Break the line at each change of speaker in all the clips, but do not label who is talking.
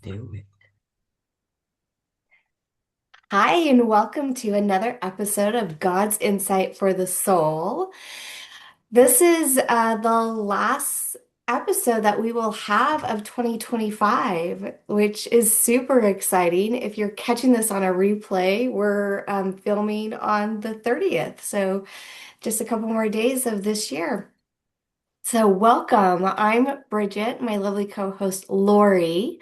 Do it.
Hi, and welcome to another episode of God's Insight for the Soul. This is the last episode that we will have of 2025, which is super exciting. If you're catching this on a replay, we're filming on the 30th, so just a couple more days of this year. So, welcome. I'm Bridget, my lovely co-host Lori,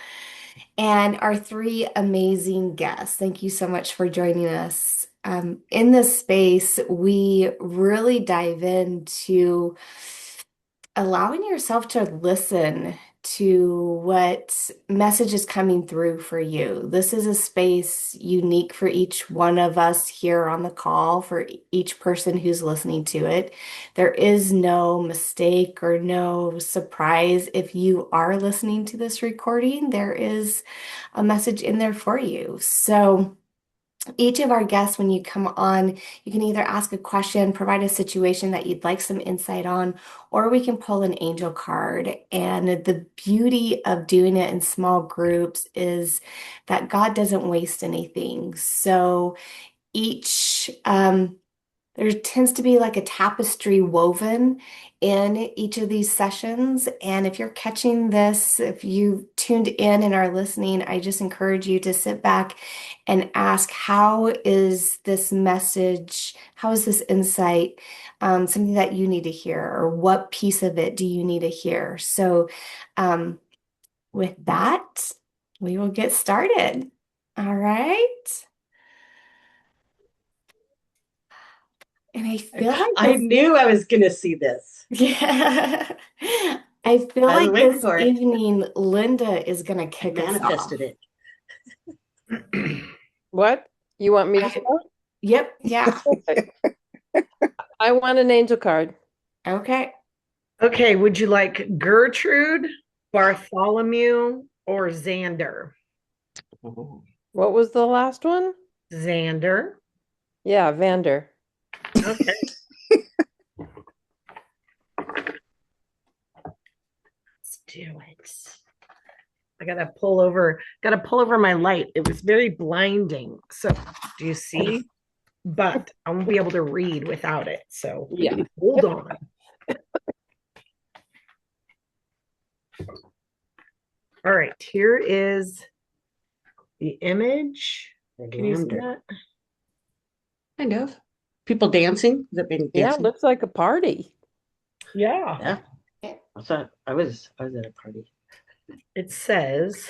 and our three amazing guests. Thank you so much for joining us. In this space, we really dive into allowing yourself to listen to what message is coming through for you. This is a space unique for each one of us here on the call, for each person who's listening to it. There is no mistake or no surprise if you are listening to this recording. There is a message in there for you. So, each of our guests, when you come on, you can either ask a question, provide a situation that you'd like some insight on, or we can pull an angel card. And the beauty of doing it in small groups is that God doesn't waste anything. So each there tends to be like a tapestry woven in each of these sessions. And if you're catching this, if you tuned in and are listening, I just encourage you to sit back and ask, how is this message, how is this insight, something that you need to hear, or what piece of it do you need to hear? So, um, with that, we will get started. All right. And I feel like
I
this.
knew I was going to see this.
Yeah. I feel
I was
like
waiting
this
for it.
evening Linda is going to
I
kick us
manifested
off.
it.
What? You want me to
I,
start?
yep, yeah.
Okay. I want an angel card.
Okay.
Okay, would you like Gertrude, Bartholomew, or Xander?
Oh,
What was the last one?
Xander.
Yeah, Vander.
Okay. Let's do it. I gotta pull over my light. It was very blinding. So do you see? But I won't be able to read without it. So
Yeah.
hold on. All right, here is the image. Can you see
Xander.
that?
Kind of. People dancing. Has it been
Yeah,
dancing?
looks like a party.
Yeah.
Yeah. I was at a party.
It says,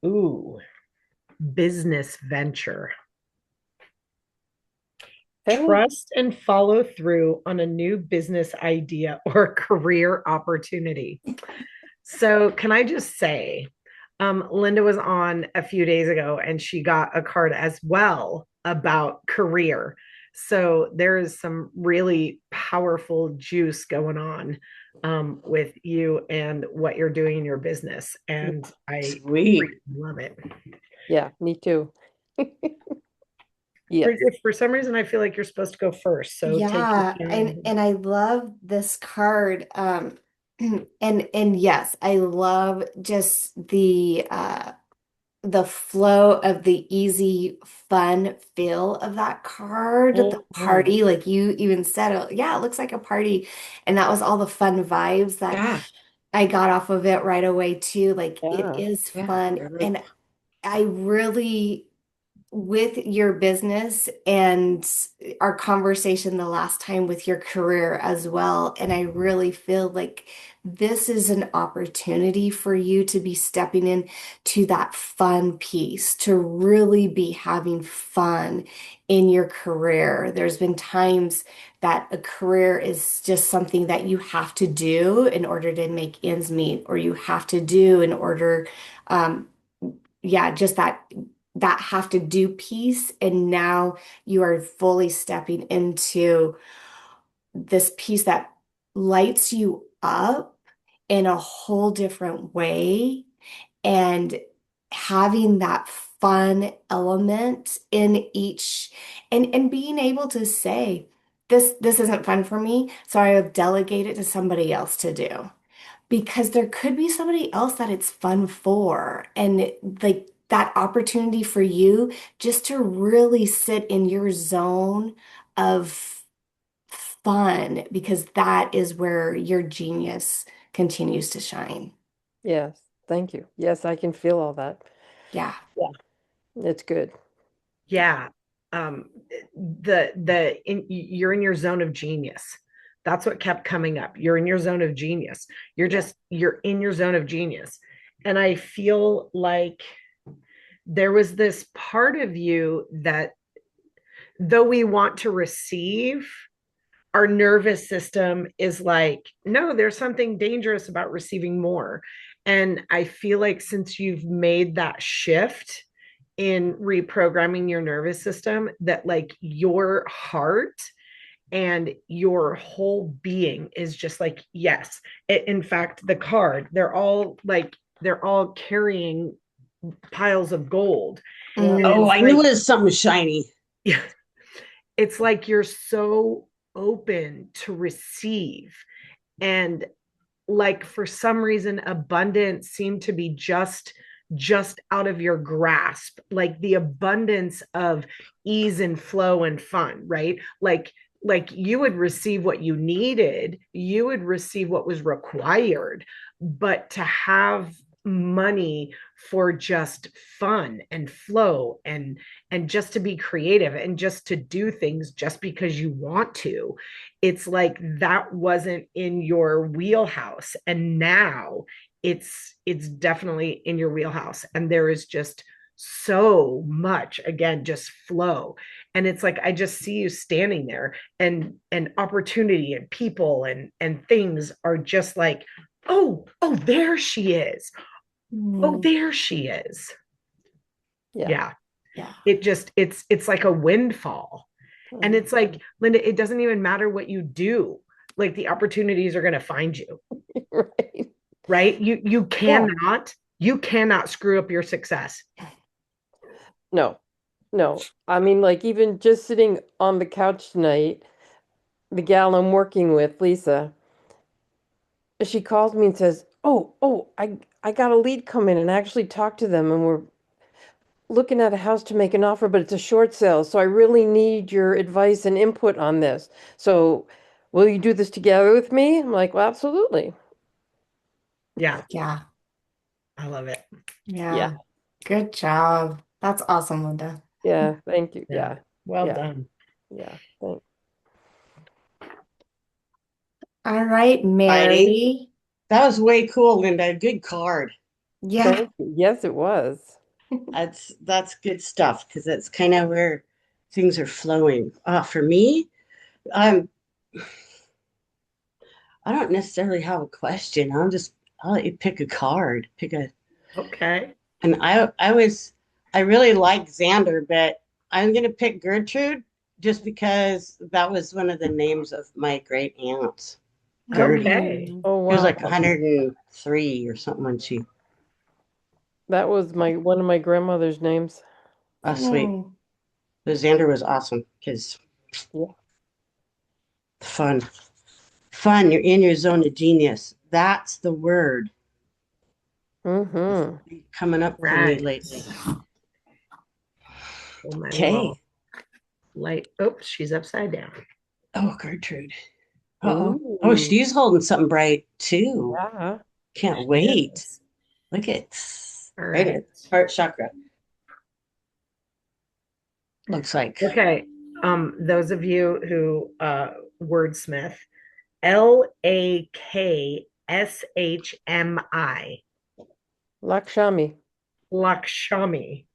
ooh, business venture.
Hey,
Trust and follow through on a new business idea or career opportunity. So, can I just say, Linda was on a few days ago and she got a card as well about career. So, there is some really powerful juice going on with you and what you're doing in your business. And I
Sweet.
freaking love it.
yeah, me too. Yes.
Bridget, for some reason, I feel like you're supposed to go first. So, take your
Yeah, and
time.
and I love this card. And yes, I love just the flow of the easy, fun feel of that card, the
Mhm.
party, like you even said, yeah, it looks like a party. And that was all the fun vibes that
Yeah.
I got off of it right away too. Like it
Yeah.
is
Yeah.
fun.
You're like,
And I really, with your business and our conversation the last time with your career as well, and I really feel like this is an opportunity for you to be stepping in to that fun piece, to really be having fun in your career. There's been times that a career is just something that you have to do in order to make ends meet, or you have to do in order, um, yeah, just that have to do piece. And now you are fully stepping into this piece that lights you up in a whole different way, and having that fun element in each, and being able to say, this isn't fun for me, so I have delegated to somebody else to do. because there could be somebody else that it's fun for. And like that opportunity for you just to really sit in your zone of fun, because that is where your genius continues to shine.
Yes. Thank you. Yes, I can feel all that.
Yeah.
Yeah. It's good.
Yeah. You're in your zone of genius. That's what kept coming up. You're in your zone of genius. You're in your zone of genius. And I feel like there was this part of you that, though we want to receive, our nervous system is like, no, there's something dangerous about receiving more. And I feel like since you've made that shift in reprogramming your nervous system, that like your heart and your whole being is just like, yes. In fact, the card, they're all carrying piles of gold.
Mm.
Oh,
It's
I knew
like,
it was something shiny.
yeah, it's like you're so open to receive. And like for some reason abundance seemed to be just out of your grasp, like the abundance of ease and flow and fun, right? Like you would receive what you needed, you would receive what was required, but to have money for just fun and flow and just to be creative and just to do things just because you want to, it's like that wasn't in your wheelhouse, and now it's definitely in your wheelhouse, and there is just so much, again, just flow. And it's like I just see you standing there, and opportunity and people and things are just like, oh, there she is. Oh,
Mm.
there she is.
Yeah.
Yeah.
Yeah.
It's like a windfall. And
Mm.
it's like, Linda, it doesn't even matter what you do. Like the opportunities are going to find you,
Right.
right? You
Yeah.
cannot screw up your success.
No. No. I mean, like even just sitting on the couch tonight, the gal I'm working with, Lisa, she calls me and says, "Oh, I got a lead come in and I actually talked to them and we're looking at a house to make an offer, but it's a short sale. So I really need your advice and input on this. So will you do this together with me?" I'm like, "Well, absolutely."
Yeah,
Yeah.
I love it.
Yeah.
Yeah. Good job. That's awesome, Linda.
Yeah. Thank you.
Yeah.
Yeah.
Well
Yeah.
done.
Yeah. Thanks.
All right,
Heidi.
Mary.
That was way cool, Linda. Good card.
Yeah.
Thank you. Yes, it was.
That's good stuff because that's kind of where things are flowing. For me, I'm I don't necessarily have a question. I'll let you pick a card. Pick a
Okay.
and I really like Xander, but I'm gonna pick Gertrude just because that was one of the names of my great aunt, Gertie.
Okay.
Mm.
Oh,
She was
wow.
like 103 or something when she
That was my one of my grandmother's names.
sweet.
Mm.
But Xander was awesome because
Yeah.
fun. Fun, you're in your zone of genius. That's the word that's
Mm-hmm.
coming up for me
Right.
lately.
Pull my
Okay.
little light. Oops, she's upside down.
Oh, Gertrude. Uh-oh. Oh,
Ooh.
she's holding something bright too.
Yeah.
Can't
She
wait.
is.
Look at
All
right
right.
in heart chakra. Looks like.
Okay. Those of you who wordsmith, Lakshmi,
Lakshami.
Lakshami.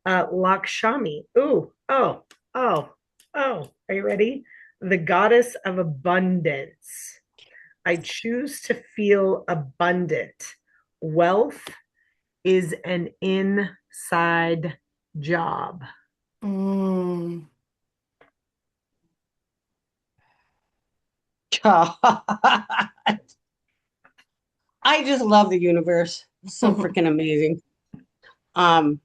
Lakshmi. Ooh, oh. Are you ready? The goddess of abundance. I choose to feel abundant. Wealth is an inside job.
Mm.
I just love the universe. It's so freaking amazing. Um,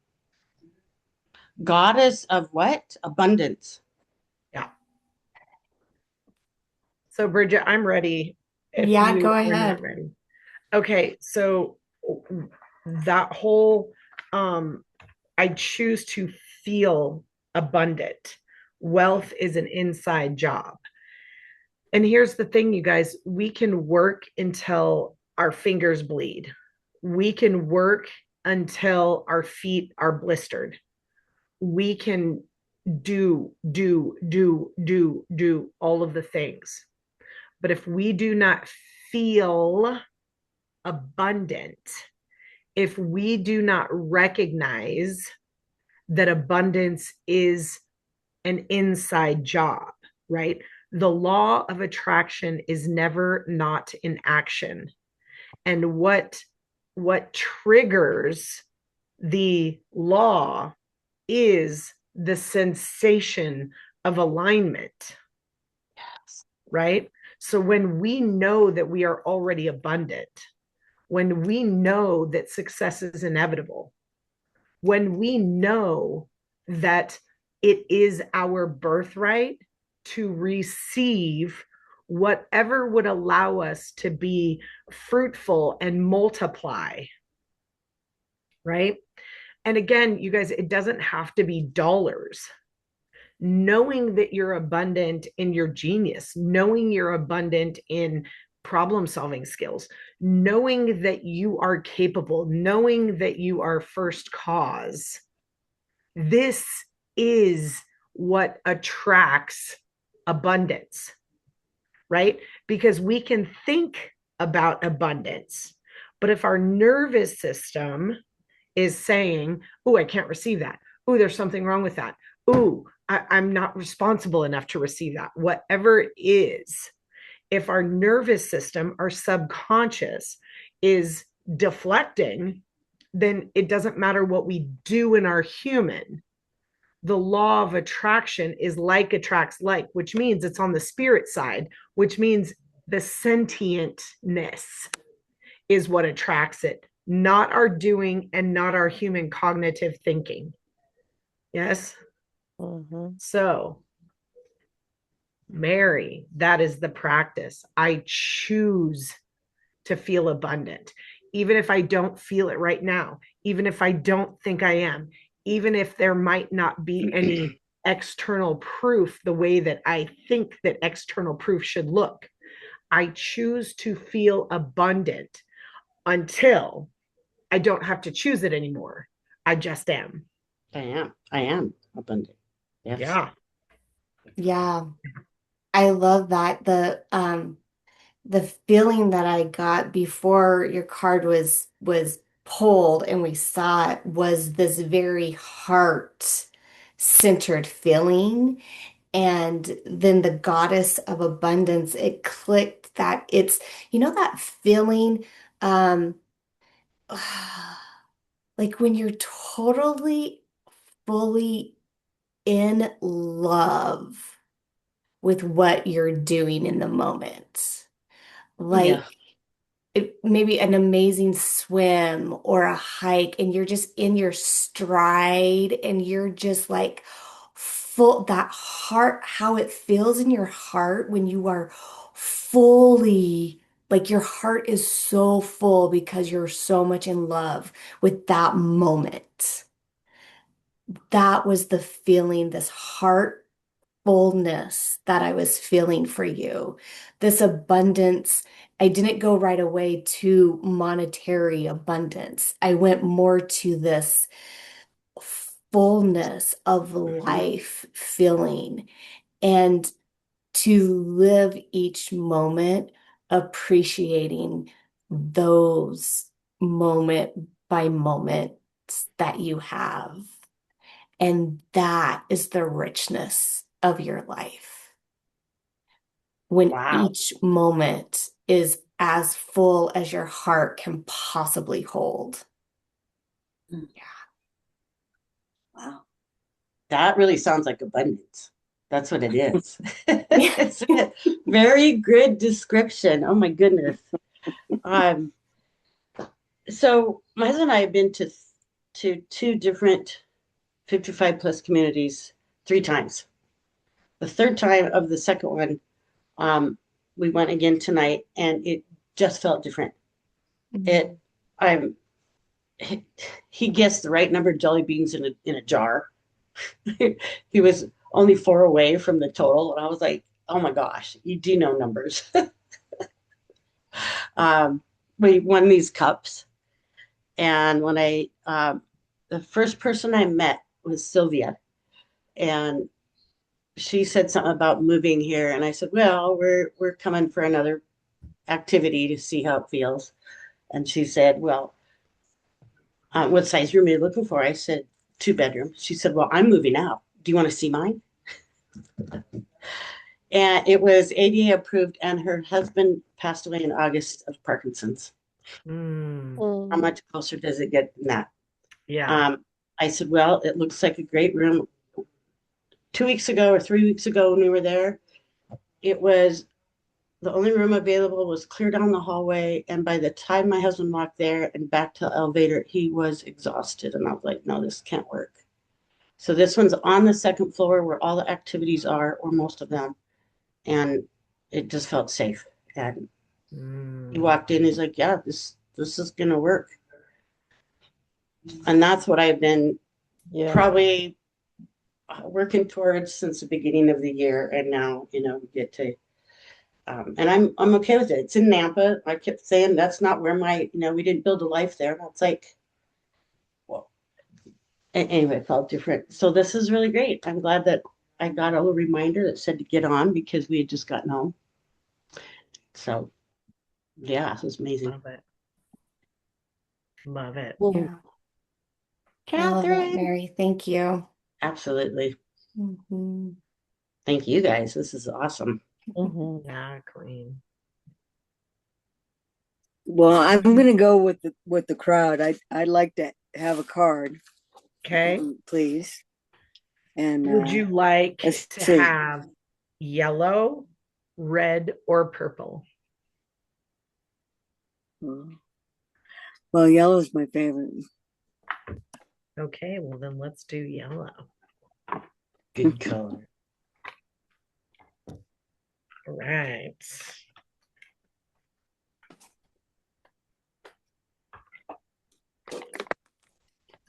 Goddess of what? Abundance.
Yeah. So, Bridget, I'm ready if
Yeah, go
you are not
ahead.
ready. Okay, so that whole um I choose to feel abundant. Wealth is an inside job. And here's the thing, you guys, we can work until our fingers bleed. We can work until our feet are blistered. We can do all of the things. But if we do not feel abundant, if we do not recognize that abundance is an inside job, right? The law of attraction is never not in action. And what triggers the law is the sensation of alignment, right? So when we know that we are already abundant, when we know that success is inevitable, when we know that it is our birthright to receive whatever would allow us to be fruitful and multiply, right? And again, you guys, it doesn't have to be dollars. Knowing that you're abundant in your genius, knowing you're abundant in problem solving skills, knowing that you are capable, knowing that you are first cause. This is what attracts abundance, right? Because we can think about abundance, but if our nervous system is saying, "Oh, I can't receive that. Oh, there's something wrong with that. Oh, I'm not responsible enough to receive that." Whatever it is, if our nervous system, our subconscious is deflecting, then it doesn't matter what we do in our human. The law of attraction is like attracts like, which means it's on the spirit side, which means the sentientness is what attracts it, not our doing and not our human cognitive thinking. Yes.
Mhm.
So, Mary, that is the practice. I choose to feel abundant, even if I don't feel it right now, even if I don't think I am, even if there might not be any external proof the way that I think that external proof should look. I choose to feel abundant until I don't have to choose it anymore. I just am.
I am abundant. Yes.
Yeah.
Yeah, I love that. The feeling that I got before your card was pulled and we saw it was this very heart centered feeling. And then the goddess of abundance, it clicked that it's, that feeling, um, like when you're totally, fully in love with what you're doing in the moment.
Yeah.
Like maybe an amazing swim or a hike, and you're just in your stride and you're just like full that heart, how it feels in your heart when you are fully like your heart is so full because you're so much in love with that moment. That was the feeling, this heart fullness that I was feeling for you, this abundance. I didn't go right away to monetary abundance. I went more to this fullness of
Mhm.
life feeling and to live each moment appreciating those moment by moments that you have. And that is the richness of your life. When
Wow.
each moment is as full as your heart can possibly hold.
Mm. Wow. That really sounds like abundance. That's what it is.
Yeah.
It's a very good description. Oh my goodness. Um, so my husband and I have been to two different 55 plus communities 3 times. The third time of the second one, um, we went again tonight, and it just felt different. It, I'm, he guessed the right number of jelly beans in a jar. He was only four away from the total, and I was like, "Oh my gosh, you do know numbers." um, we won these cups, and when the first person I met was Sylvia, and she said something about moving here, and I said, "Well, we're coming for another activity to see how it feels." And she said, "Well, what size room are you looking for?" I said, "Two bedroom." She said, "Well, I'm moving out. Do you want to see mine?" And it was ADA approved, and her husband passed away in August of Parkinson's.
Mm,
How
Mm.
much closer does it get than that?
yeah.
Um, I said, "Well, it looks like a great room." 2 weeks ago or 3 weeks ago when we were there, it was the only room available was clear down the hallway. And by the time my husband walked there and back to the elevator, he was exhausted. And I was like, "No, this can't work." So this one's on the second floor where all the activities are, or most of them. And it just felt safe. And he
Mm,
walked in, he's like, "Yeah, this is gonna work." And that's what I've been
Yeah.
probably working towards since the beginning of the year. And now, we get to and I'm okay with it. It's in Nampa. I kept saying that's not where we didn't build a life there. That's like, well, anyway, it felt different. So this is really great. I'm glad that I got a little reminder that said to get on because we had just gotten home. So yeah, it was amazing.
love it. Love it.
Well,
Yeah, I love that,
Catherine.
Mary. Thank you.
Absolutely.
Mhm.
Thank you guys. This is awesome.
Mhm.
Yeah, Queen.
Well, I'm gonna go with the crowd. I'd like to have a card,
Okay.
please. And
Would you like
let's
to
see.
have yellow, red, or purple?
Well, yellow is my favorite.
Okay, well then let's do yellow.
Good color.
All right.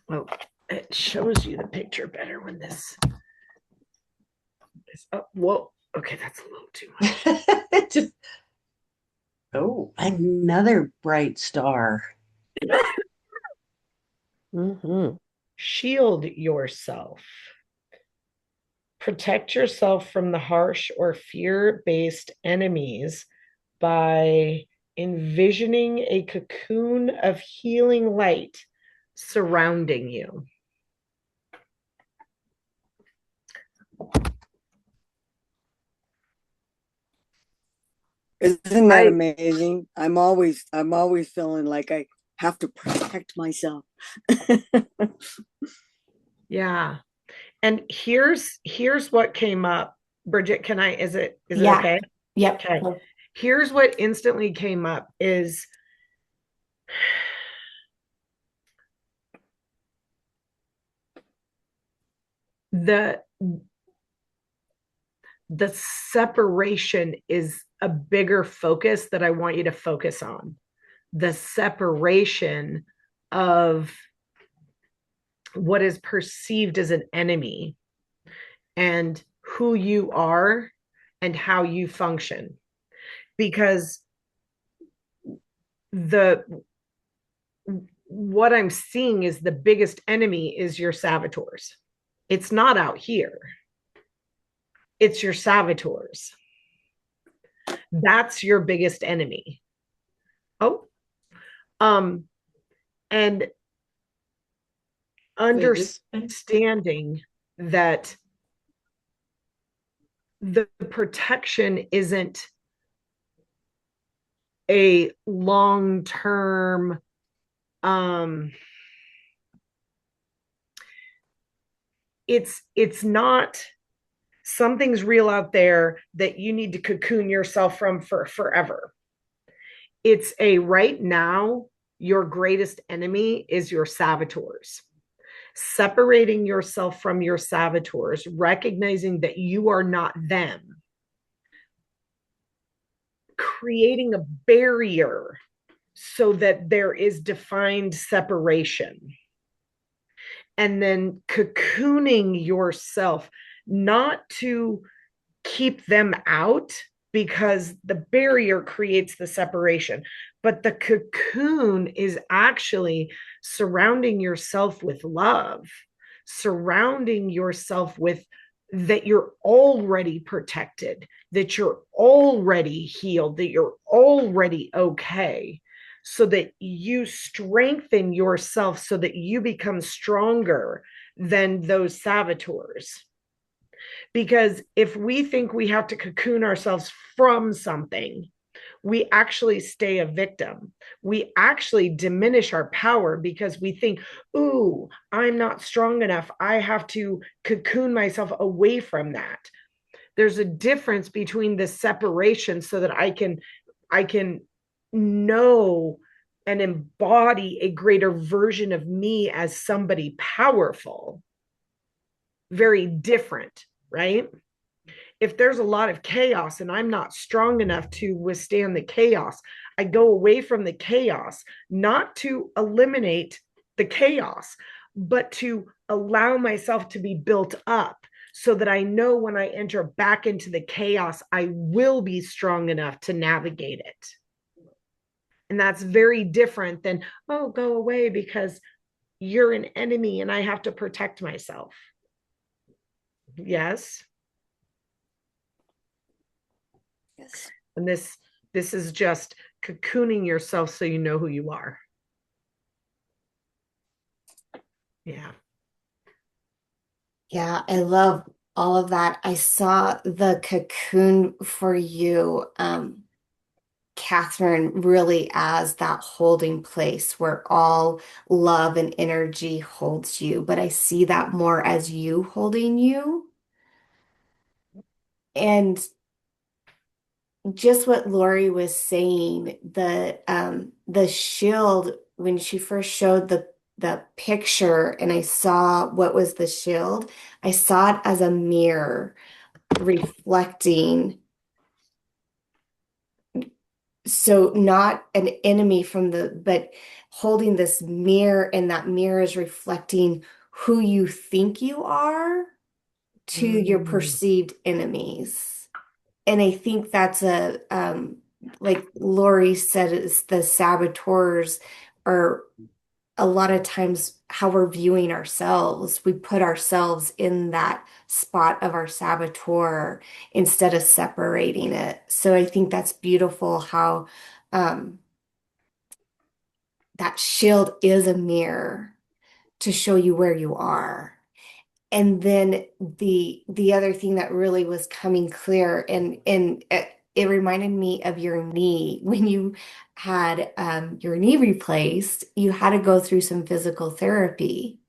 Oh, it shows you the picture better when this is up. Whoa. Okay, that's a little too much.
Just another bright star.
Mhm.
Shield yourself. Protect yourself from the harsh or fear-based enemies by envisioning a cocoon of healing light surrounding you.
Isn't that
I
amazing? I'm always feeling like I have to protect myself.
Yeah. And here's what came up. Bridget, is it
Yeah.
okay?
Yep.
Okay. Here's what instantly came up is the the separation is a bigger focus that I want you to focus on. The separation of what is perceived as an enemy and who you are and how you function. Because the what I'm seeing is the biggest enemy is your saboteurs. It's not out here. It's your saboteurs. That's your biggest enemy. Oh, and understanding that the protection isn't a long-term it's not something's real out there that you need to cocoon yourself from for forever. It's a right now, your greatest enemy is your saboteurs. Separating yourself from your saboteurs, recognizing that you are not them, creating a barrier so that there is defined separation, and then cocooning yourself, not to keep them out because the barrier creates the separation, but the cocoon is actually surrounding yourself with love, surrounding yourself with that you're already protected, that you're already healed, that you're already okay, so that you strengthen yourself so that you become stronger than those saboteurs. Because if we think we have to cocoon ourselves from something, we actually stay a victim. We actually diminish our power because we think, ooh, I'm not strong enough. I have to cocoon myself away from that. There's a difference between the separation so that I can know and embody a greater version of me as somebody powerful. Very different, right? If there's a lot of chaos and I'm not strong enough to withstand the chaos, I go away from the chaos, not to eliminate the chaos, but to allow myself to be built up so that I know when I enter back into the chaos, I will be strong enough to navigate it. And that's very different than, oh, go away because you're an enemy and I have to protect myself. Yes.
Yes.
And this is just cocooning yourself so you know who you are. Yeah.
Yeah, I love all of that. I saw the cocoon for you, Catherine, really as that holding place where all love and energy holds you. But I see that more as you holding you. And just what Lori was saying, the shield, when she first showed the picture and I saw what was the shield, I saw it as a mirror reflecting. So not an enemy but holding this mirror, and that mirror is reflecting who you think you are to your perceived enemies. And I think that's like Lori said, is the saboteurs are a lot of times how we're viewing ourselves. We put ourselves in that spot of our saboteur instead of separating it. So I think that's beautiful how um, that shield is a mirror to show you where you are. And then the other thing that really was coming clear, and it reminded me of your knee. When you had your knee replaced, you had to go through some physical therapy.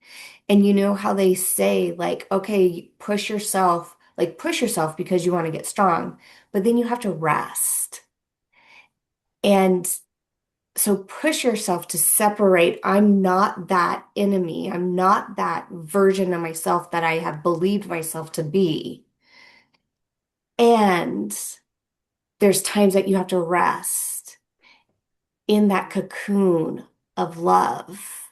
And you know how they say, like, okay, push yourself because you want to get strong, but then you have to rest. And so push yourself to separate. I'm not that enemy. I'm not that version of myself that I have believed myself to be. And there's times that you have to rest in that cocoon of love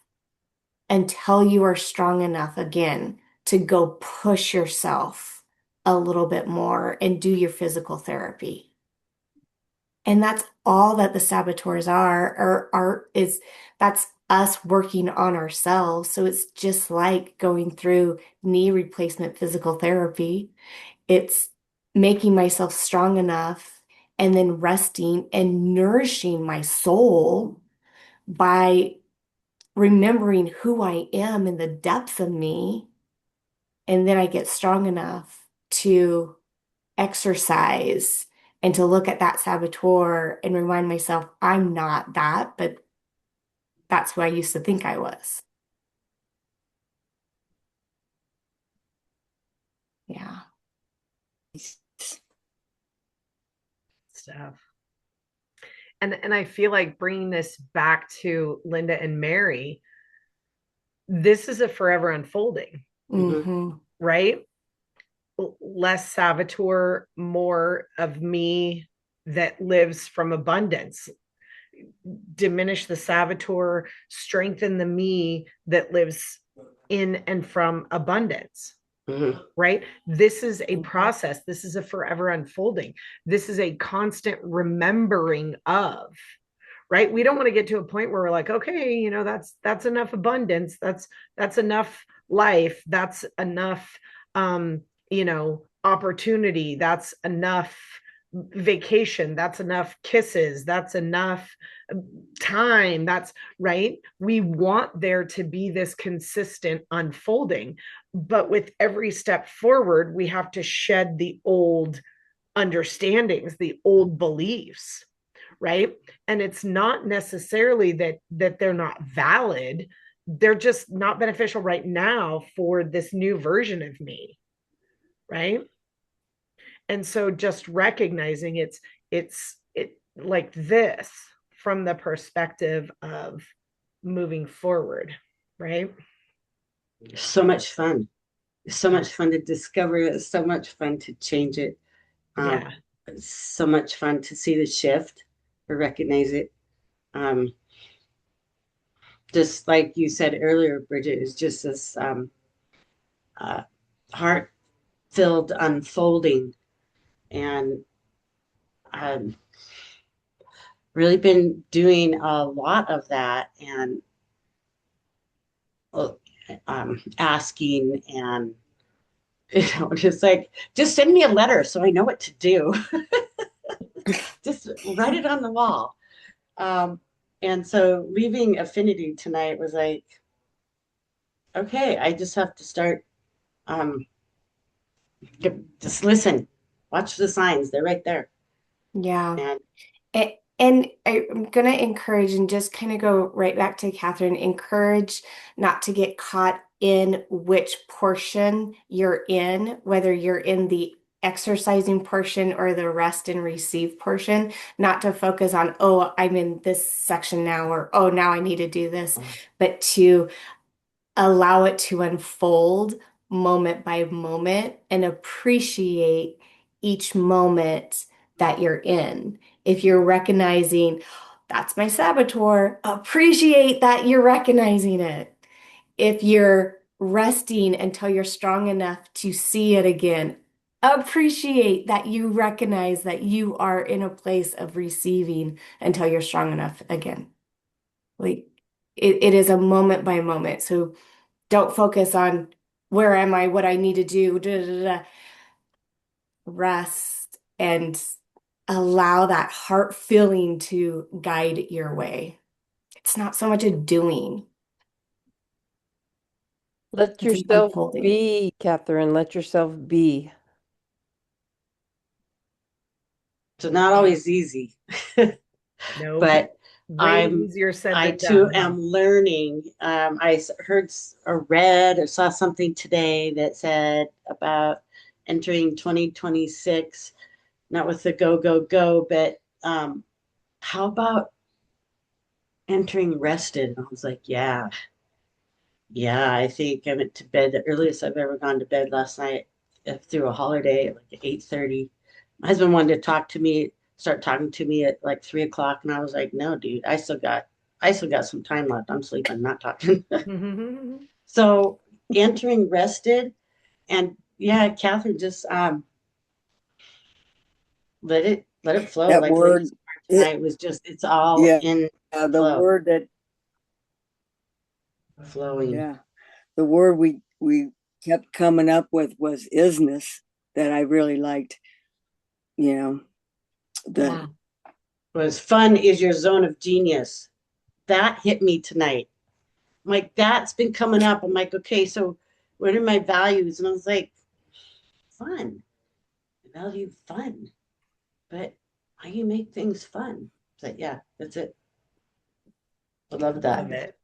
until you are strong enough again to go push yourself a little bit more and do your physical therapy. And that's all that the saboteurs is that's us working on ourselves. So it's just like going through knee replacement physical therapy. It's making myself strong enough and then resting and nourishing my soul by remembering who I am in the depth of me. And then I get strong enough to exercise and to look at that saboteur and remind myself I'm not that, but that's who I used to think I was. Yeah.
Stuff. And I feel like bringing this back to Linda and Mary, this is a forever unfolding,
Mm-hmm.
right? Less saboteur, more of me that lives from abundance. Diminish the saboteur, strengthen the me that lives in and from abundance.
Mhm.
Right? This is a process. This is a forever unfolding. This is a constant remembering of, right? We don't want to get to a point where we're like, okay, you know, that's enough abundance. That's enough life. That's enough, you know, opportunity. That's enough vacation. That's enough kisses. That's enough time. That's right. We want there to be this consistent unfolding, but with every step forward, we have to shed the old understandings, the old beliefs, right? And it's not necessarily that they're not valid, they're just not beneficial right now for this new version of me, right? And so just recognizing it like this from the perspective of moving forward, right?
So much fun. So much fun to discover it. So much fun to change it. Um,
Yeah.
so much fun to see the shift or recognize it. Um, just like you said earlier, Bridget, is just this uh, heart-filled unfolding, and I've really been doing a lot of that, and uh, asking, and just like, just send me a letter so I know what to do. Just write it on the wall. Um, and so leaving Affinity tonight was like, okay, I just have to start, um, just listen, watch the signs. They're right there.
Yeah.
And
And I'm going to encourage and just kind of go right back to Catherine, encourage not to get caught in which portion you're in, whether you're in the exercising portion or the rest and receive portion, not to focus on, oh, I'm in this section now, or oh, now I need to do this, but to allow it to unfold moment by moment and appreciate each moment that you're in. If you're recognizing that's my saboteur, appreciate that you're recognizing it. If you're resting until you're strong enough to see it again, appreciate that you recognize that you are in a place of receiving until you're strong enough again. Like it is a moment by moment. So don't focus on where am I, what I need to do. Da, da, da. Rest and allow that heart feeling to guide your way. It's not so much a doing,
Let
it's an
yourself
unfolding.
be, Catherine. Let yourself be.
it's not always easy,
Nope.
but
Way
I'm,
easier said
I
than
too
done, huh?
am learning. Heard or read or saw something today that said about entering 2026, not with the go, go, go, but how about entering rested? And I was like, yeah, I think I went to bed the earliest I've ever gone to bed last night through a holiday at like 8:30. My husband wanted to start talking to me at like 3 o'clock, and I was like, no, dude, I still got some time left. I'm sleeping, not talking. So entering rested, and yeah, Catherine, just let it flow.
That
Like Lydia's
word,
part
it,
tonight was just, it's all
yeah,
in
the
flow,
word that,
flowing.
yeah, the word we kept coming up with was isness that I really liked. You know, the
Yeah.
Was fun is your zone of genius. That hit me tonight. I'm like, that's been coming up. I'm like, okay, so what are my values? And I was like, fun. I value fun. But how you make things fun? It's like, yeah, that's it. I love
Love
that.
it.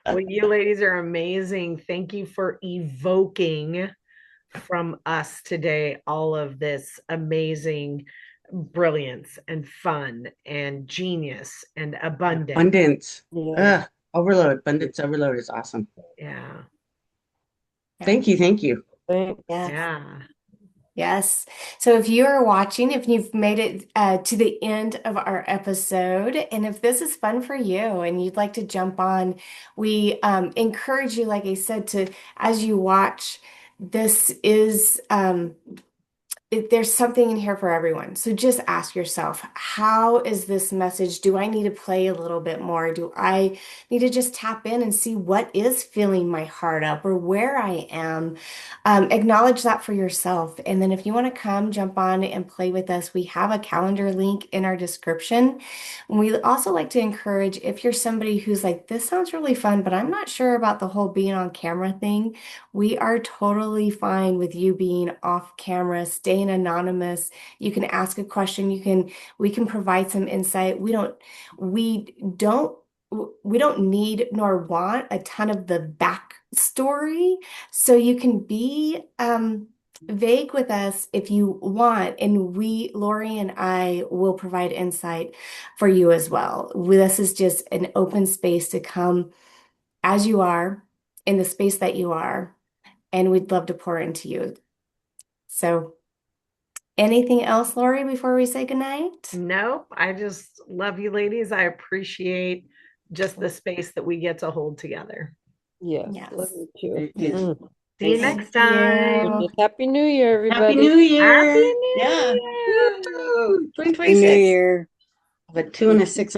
Well, you ladies are amazing. Thank you for evoking from us today all of this amazing brilliance and fun and genius and abundance.
Abundance.
yeah,
Overload. Abundance overload is awesome.
Yeah.
Yeah.
Thank you. Thank you.
Thanks.
Yes.
Yeah.
Yes. So if you are watching, if you've made it to the end of our episode, and if this is fun for you and you'd like to jump on, we encourage you, like I said, to as you watch, this is there's something in here for everyone. So just ask yourself, how is this message? Do I need to play a little bit more? Do I need to just tap in and see what is filling my heart up or where I am? Acknowledge that for yourself. And then if you want to come jump on and play with us, we have a calendar link in our description. And we also like to encourage if you're somebody who's like, this sounds really fun, but I'm not sure about the whole being on camera thing. We are totally fine with you being off camera, staying anonymous. You can ask a question. We can provide some insight. We don't, we don't need nor want a ton of the backstory. So you can be, vague with us if you want, and Lori and I will provide insight for you as well. This is just an open space to come as you are in the space that you are, and we'd love to pour into you. So, anything else, Lori, before we say goodnight?
Nope. I just love you ladies. I appreciate just the space that we get to hold together.
Yes,
Yes.
love you too.
Very good.
Mm.
See you
Thank
next
you.
time.
Happy New Year,
Happy
everybody.
New Year.
Happy New
Yeah.
Year.
Woo!
Happy New
2026.
Year.
I have a 2 and a 6 and